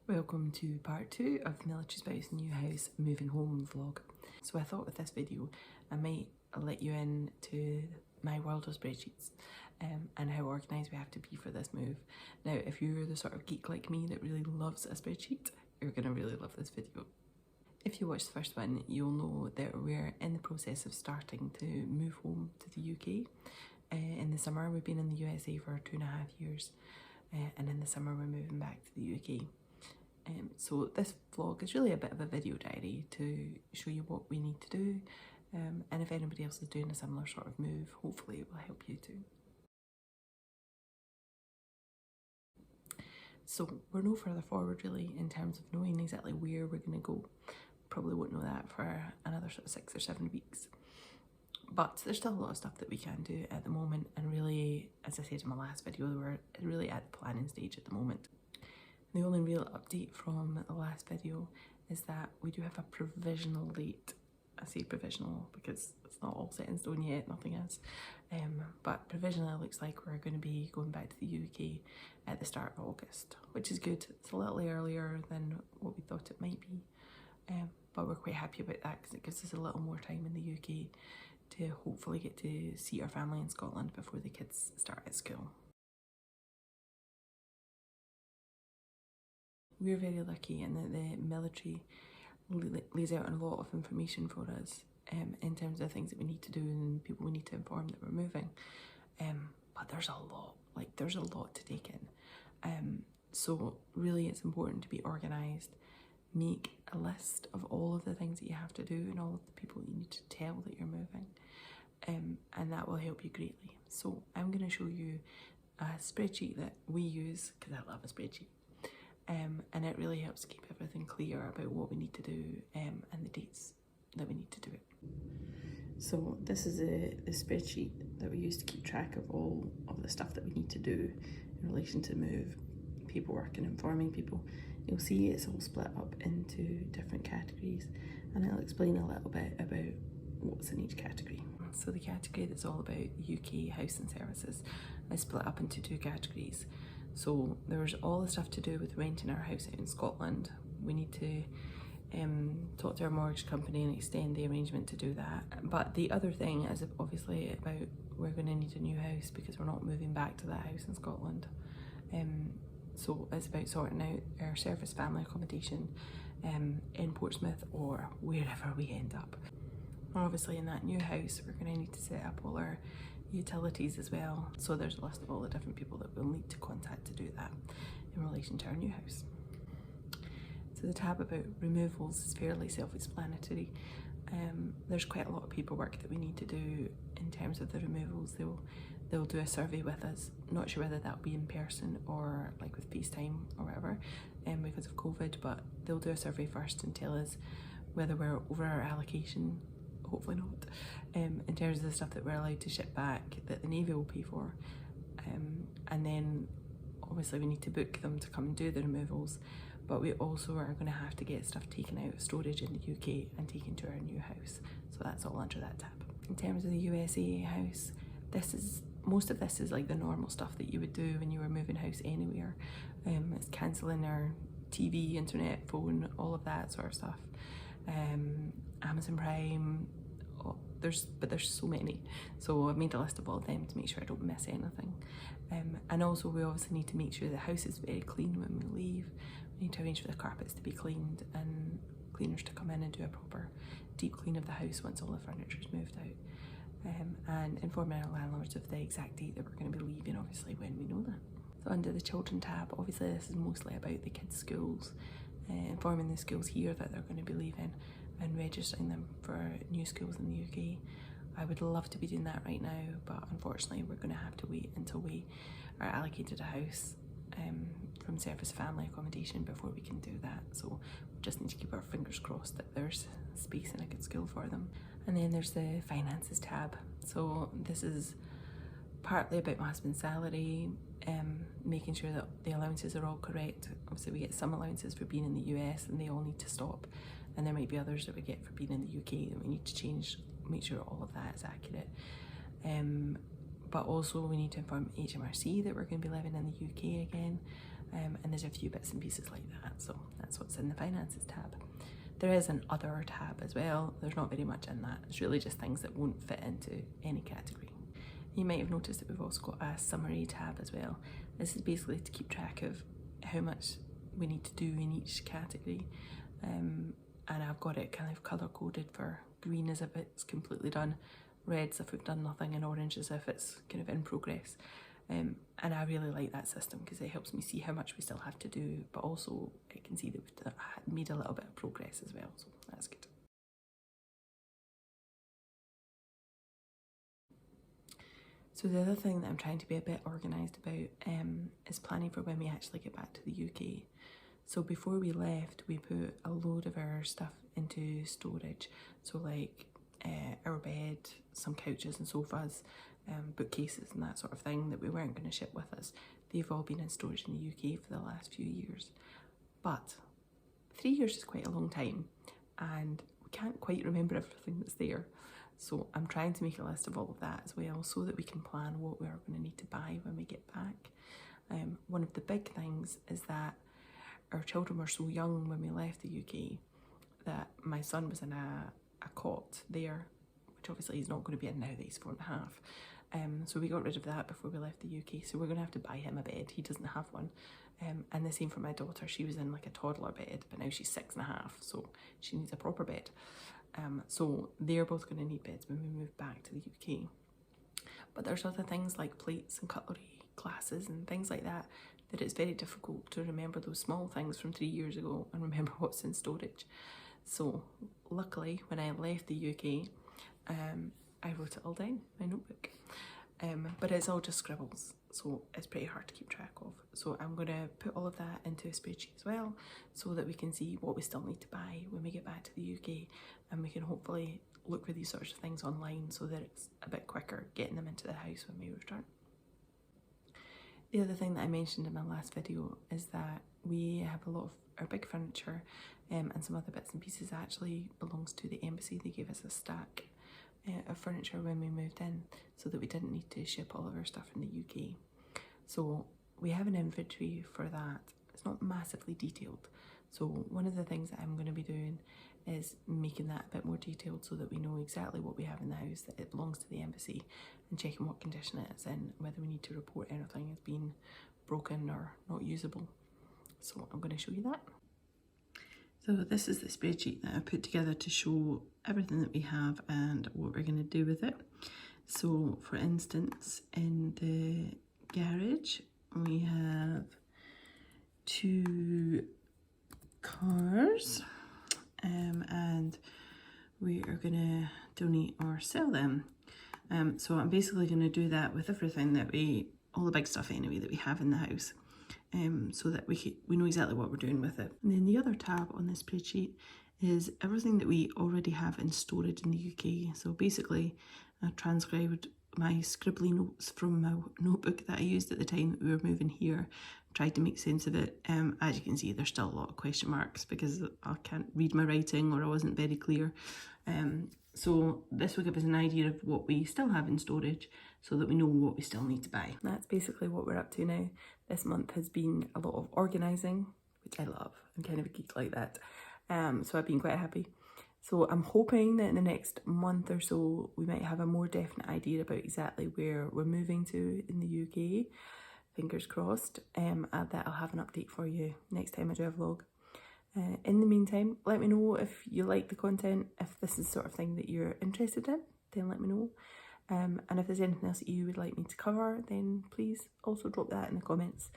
Welcome to part 2 of Military Spouse New House Moving Home vlog. So I thought with this video I might let you into my world of spreadsheets and how organised we have to be for this move. Now if you're the sort of geek like me that really loves a spreadsheet, you're going to really love this video. If you watch the first one, you'll know that we're in the process of starting to move home to the UK. In the summer we've been in the USA for 2.5 years and in the summer we're moving back to the UK. So this vlog is really a bit of a video diary to show you what we need to do, and if anybody else is doing a similar sort of move, hopefully it will help you too. So we're no further forward really in terms of knowing exactly where we're going to go. Probably won't know that for another sort of 6 or 7 weeks. But there's still a lot of stuff that we can do at the moment, and really, as I said in my last video, we're really at the planning stage at the moment. The only real update from the last video is that we do have a provisional date. I say provisional because it's not all set in stone yet, nothing is. But provisionally it looks like we're going to be going back to the UK at the start of August, which is good. It's a little earlier than what we thought it might be. But we're quite happy about that because it gives us a little more time in the UK to hopefully get to see our family in Scotland before the kids start at school. We're very lucky in that the military lays out a lot of information for us in terms of things that we need to do and people we need to inform that we're moving. But there's a lot to take in. So really it's important to be organised, make a list of all of the things that you have to do and all of the people you need to tell that you're moving, and that will help you greatly. So I'm going to show you a spreadsheet that we use because I love a spreadsheet. And it really helps keep everything clear about what we need to do and the dates that we need to do it. So this is the spreadsheet that we use to keep track of all of the stuff that we need to do in relation to move, paperwork and informing people. You'll see it's all split up into different categories, and I'll explain a little bit about what's in each category. So the category that's all about UK house and services is split up into 2 categories. So there's all the stuff to do with renting our house out in Scotland. We need to talk to our mortgage company and extend the arrangement to do that. But the other thing is obviously about we're going to need a new house because we're not moving back to that house in Scotland. So it's about sorting out our service family accommodation in Portsmouth or wherever we end up. Obviously in that new house we're going to need to set up all our utilities as well, so there's a list of all the different people that we'll need to contact to do that in relation to our new house. So the tab about removals is fairly self-explanatory. There's quite a lot of paperwork that we need to do in terms of the removals. They'll do a survey with us, not sure whether that'll be in person or like with FaceTime or whatever because of COVID, but they'll do a survey first and tell us whether we're over our allocation. Hopefully not, in terms of the stuff that we're allowed to ship back that the Navy will pay for, and then obviously we need to book them to come and do the removals, but we also are going to have to get stuff taken out of storage in the UK and taken to our new house, so that's all under that tab. In terms of the USA house, most of this is like the normal stuff that you would do when you were moving house anywhere. It's cancelling our TV, internet, phone, all of that sort of stuff. Amazon Prime, there's so many, so I've made a list of all of them to make sure I don't miss anything. And also we obviously need to make sure the house is very clean when we leave. We need to arrange for the carpets to be cleaned and cleaners to come in and do a proper deep clean of the house once all the furniture is moved out, and informing our landlords of the exact date that we're going to be leaving, obviously when we know that. So under the children tab, obviously this is mostly about the kids' schools, informing the schools here that they're going to be leaving and registering them for new schools in the UK. I would love to be doing that right now, but unfortunately we're going to have to wait until we are allocated a house from service family accommodation before we can do that. So we just need to keep our fingers crossed that there's space in a good school for them. And then there's the finances tab. So this is partly about my husband's salary, making sure that the allowances are all correct. Obviously we get some allowances for being in the US and they all need to stop, and there might be others that we get for being in the UK that we need to change, make sure all of that is accurate. But also we need to inform HMRC that we're going to be living in the UK again, and there's a few bits and pieces like that. So that's what's in the finances tab. There is an other tab as well. There's not very much in that. It's really just things that won't fit into any category. You might have noticed that we've also got a summary tab as well. This is basically to keep track of how much we need to do in each category. And I've got it kind of colour coded for green as if it's completely done, red as if we've done nothing, and orange as if it's kind of in progress. And I really like that system because it helps me see how much we still have to do, but also I can see that we've made a little bit of progress as well, so that's good. So the other thing that I'm trying to be a bit organised about is planning for when we actually get back to the UK. So before we left, we put a load of our stuff into storage. So like our bed, some couches and sofas, bookcases and that sort of thing that we weren't going to ship with us. They've all been in storage in the UK for the last few years. But 3 years is quite a long time and we can't quite remember everything that's there. So I'm trying to make a list of all of that as well so that we can plan what we're going to need to buy when we get back. One of the big things is that our children were so young when we left the UK that my son was in a cot there, which obviously he's not going to be in now that he's 4.5. So we got rid of that before we left the UK. So we're going to have to buy him a bed. He doesn't have one. And the same for my daughter. She was in like a toddler bed, but now she's 6.5, so she needs a proper bed. So they're both going to need beds when we move back to the UK. But there's other things like plates and cutlery, glasses and things like that it's very difficult to remember those small things from 3 years ago and remember what's in storage. So luckily when I left the UK, I wrote it all down in my notebook. But it's all just scribbles, so it's pretty hard to keep track of. So I'm going to put all of that into a spreadsheet as well so that we can see what we still need to buy when we get back to the UK, and we can hopefully look for these sorts of things online so that it's a bit quicker getting them into the house when we return. The other thing that I mentioned in my last video is that we have a lot of our big furniture and some other bits and pieces actually belongs to the embassy. They gave us a stack of furniture when we moved in so that we didn't need to ship all of our stuff in the UK. So we have an inventory for that. It's not massively detailed. So one of the things that I'm going to be doing is making that a bit more detailed so that we know exactly what we have in the house, that it belongs to the embassy, and checking what condition it's in, whether we need to report anything as being broken or not usable. So I'm going to show you that. So this is the spreadsheet that I put together to show everything that we have and what we're going to do with it. So for instance, in the garage we have 2 cars and we are going to donate or sell them. So I'm basically going to do that with everything that all the big stuff anyway that we have in the house, so that we know exactly what we're doing with it. And then the other tab on this spreadsheet is everything that we already have in storage in the UK. So basically I transcribed my scribbly notes from my notebook that I used at the time that we were moving here, tried to make sense of it. As you can see, there's still a lot of question marks because I can't read my writing or I wasn't very clear. So this will give us an idea of what we still have in storage so that we know what we still need to buy. That's basically what we're up to now. This month has been a lot of organising, which I love. I'm kind of a geek like that. So I've been quite happy. So I'm hoping that in the next month or so, we might have a more definite idea about exactly where we're moving to in the UK. Fingers crossed. That I'll have an update for you next time I do a vlog. In the meantime, let me know if you like the content. If this is the sort of thing that you're interested in, then let me know. And if there's anything else that you would like me to cover, then please also drop that in the comments.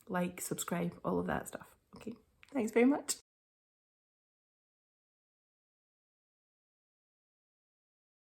Like, subscribe, all of that stuff. Okay, thanks very much.